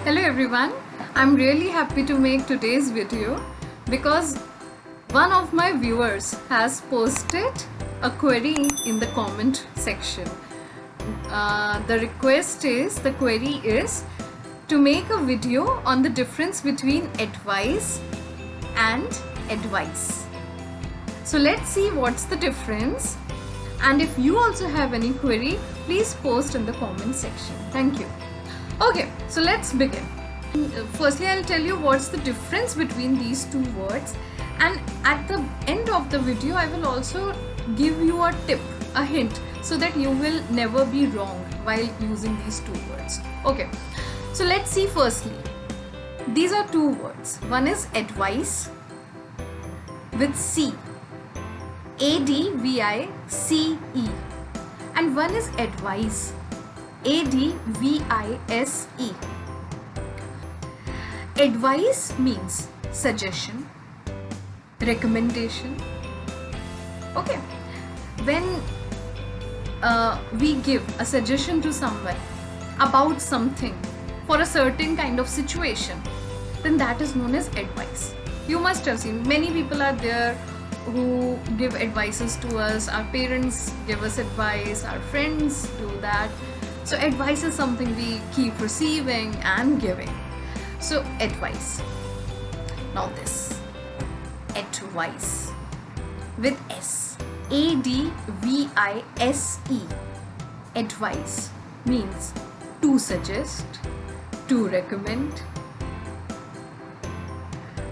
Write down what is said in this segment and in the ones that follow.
Hello everyone, I'm really happy to make today's video because one of my viewers has posted a query in the comment section. The query is to make a video on the difference between advice and advice. So let's see what's the difference, and if you also have any query, please post in the comment section. Thank you. Okay, so let's begin. Firstly, I'll tell you what's the difference between these two words, and at the end of the video I will also give you a tip, a hint, so that you will never be wrong while using these two words. Okay, so let's see. Firstly, these are two words. One is advice with C, A-D-V-I-C-E, and one is advice, A-D-V-I-S-E. Advice means suggestion, recommendation. Okay, when we give a suggestion to someone about something for a certain kind of situation, then that is known as advice. You must have seen many people are there who give advices to us. Our parents give us advice, our friends do that. So advice is something we keep receiving and giving. So advice. Now this advice with S, A-D-V-I-S-E. Advice means to suggest, to recommend.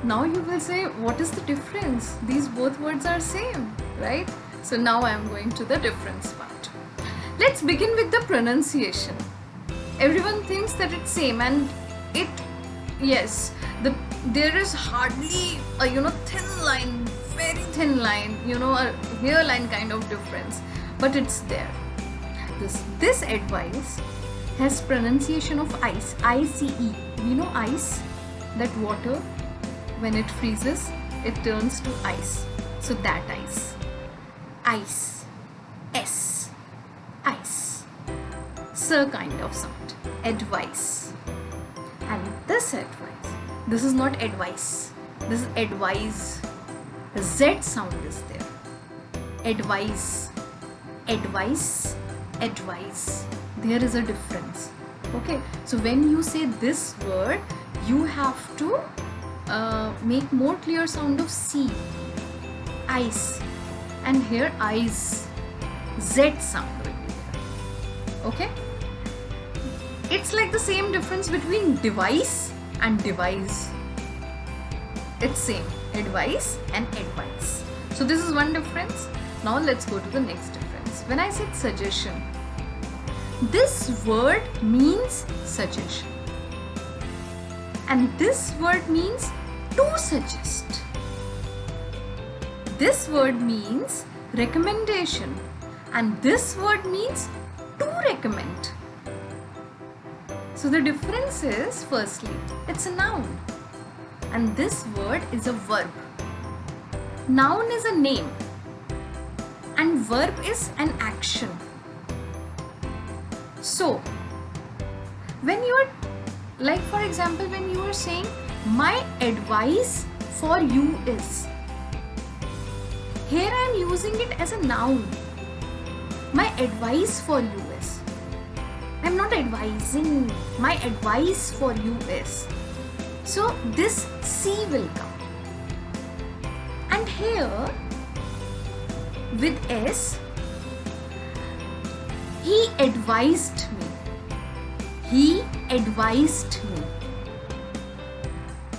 Now you will say, what is the difference? These both words are same, right? So now I am going to the difference part. Let's begin with the pronunciation. Everyone thinks that it's same, and there is hardly a thin line, very thin line, a hairline kind of difference, but it's there. This advice has pronunciation of ice, I-C-E. We know ice, that water, when it freezes, it turns to ice. So that ice, S, ice, sir kind of sound, advice. And this advice, this is not advice, this is advise. The Z sound is there. Advice, advice, advice. There is a difference. Okay, so when you say this word, you have to make more clear sound of C, ice, and here eyes, Z sound will be there. Okay, it's like the same difference between device and device. It's same, advice and advice. So this is one difference. Now let's go to the next difference. When I said suggestion, this word means suggestion, and this word means to suggest. This word means recommendation, and this word means to recommend. So the difference is, firstly, it's a noun, and this word is a verb. Noun is a name, and verb is an action. So when you are, like for example, when you are saying, my advice for you is, here I am using it as a noun. My advice for you is. I am not advising. My advice for you is. So this C will come. And here with S, he advised me. He advised me.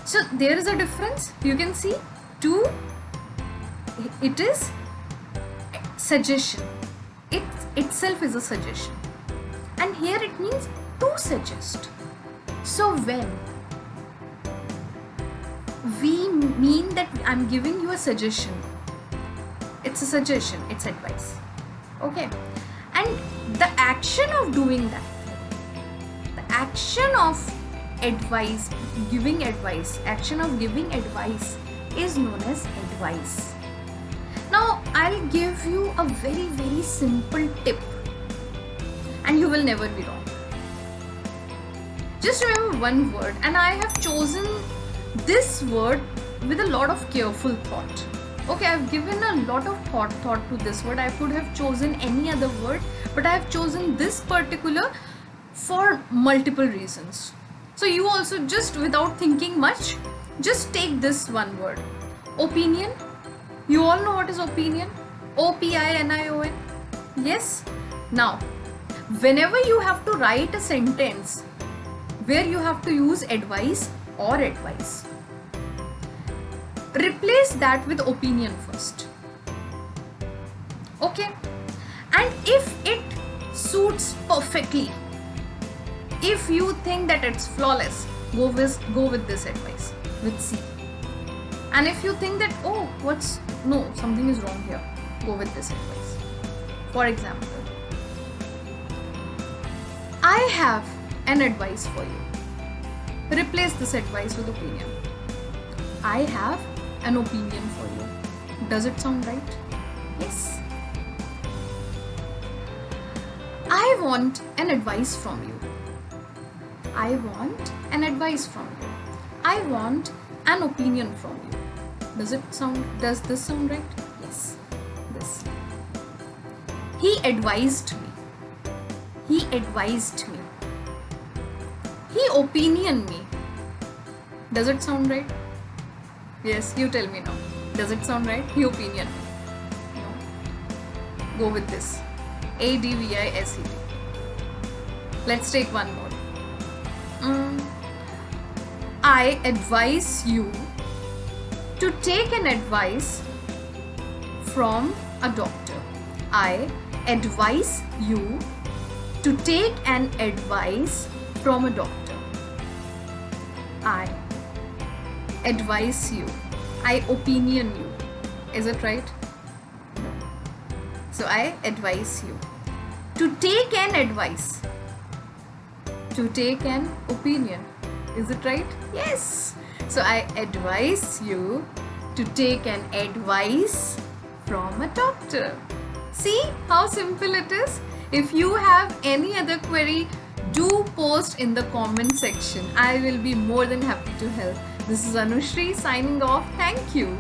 So there is a difference. You can see to, it is suggestion. It itself is a suggestion. And here it means to suggest. So when we mean that I'm giving you a suggestion, it's a suggestion, it's advice. Okay. And the action of doing that, the action of advice, giving advice, action of giving advice is known as advice. Now I'll give you a very, very simple tip, and you will never be wrong. Just remember one word, and I have chosen this word with a lot of careful thought. Okay, I've given a lot of thought to this word. I could have chosen any other word, but I have chosen this particular for multiple reasons. So you also, just without thinking much, just take this one word. Opinion. You all know what is opinion? OPINION. Yes? Now, whenever you have to write a sentence where you have to use advice or advice, replace that with opinion first. Okay? And if it suits perfectly, if you think that it's flawless, go with this advice, with C. And if you think that, oh, something is wrong here, go with this advice. For example, I have an advice for you. Replace this advice with opinion. I have an opinion for you. Does it sound right? Yes. I want an advice from you. I want an advice from you. I want an opinion from you. Does this sound right? Yes. This. He advised me. He advised me. He opinioned me. Does it sound right? Yes, you tell me now. Does it sound right? He opinioned me. No. Go with this. ADVISED. Let's take one more. I advise you to take an advice from a doctor. I advise you to take an advice from a doctor. I advise you. I opinion you. Is it right? No. So I advise you to take an advice. To take an opinion. Is it right? Yes. So I advise you to take an advice from a doctor. See how simple it is? If you have any other query, do post in the comment section. I will be more than happy to help. This is Anushree signing off. Thank you.